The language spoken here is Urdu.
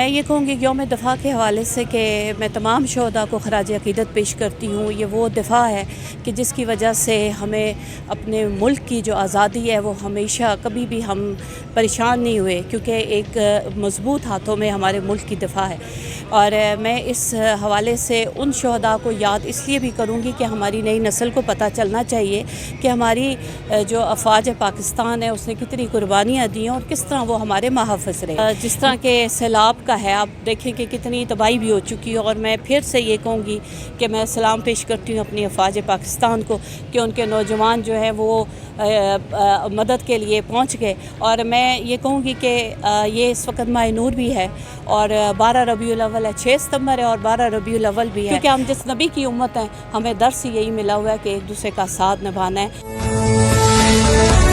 میں یہ کہوں گی یوم دفاع کے حوالے سے کہ میں تمام شہداء کو خراج عقیدت پیش کرتی ہوں. یہ وہ دفاع ہے کہ جس کی وجہ سے ہمیں اپنے ملک کی جو آزادی ہے وہ ہمیشہ کبھی بھی ہم پریشان نہیں ہوئے، کیونکہ ایک مضبوط ہاتھوں میں ہمارے ملک کی دفاع ہے. اور میں اس حوالے سے ان شہداء کو یاد اس لیے بھی کروں گی کہ ہماری نئی نسل کو پتہ چلنا چاہیے کہ ہماری جو افواج پاکستان ہے اس نے کتنی قربانیاں دی ہیں اور کس طرح وہ ہمارے محافظ رہے. جس طرح کہ سیلاب کا ہے، آپ دیکھیں کہ کتنی تباہی بھی ہو چکی ہے، اور میں پھر سے یہ کہوں گی کہ میں سلام پیش کرتی ہوں اپنی افواج پاکستان کو کہ ان کے نوجوان جو ہیں وہ مدد کے لیے پہنچ گئے. اور میں یہ کہوں گی کہ یہ اس وقت ماہ نور بھی ہے اور 12 ربیع الاول ہے، 6 ستمبر ہے اور 12 ربیع الاول بھی ہے، کیونکہ ہم جس نبی کی امت ہیں ہمیں درس یہی ملا ہوا ہے کہ ایک دوسرے کا ساتھ نبھانا ہے.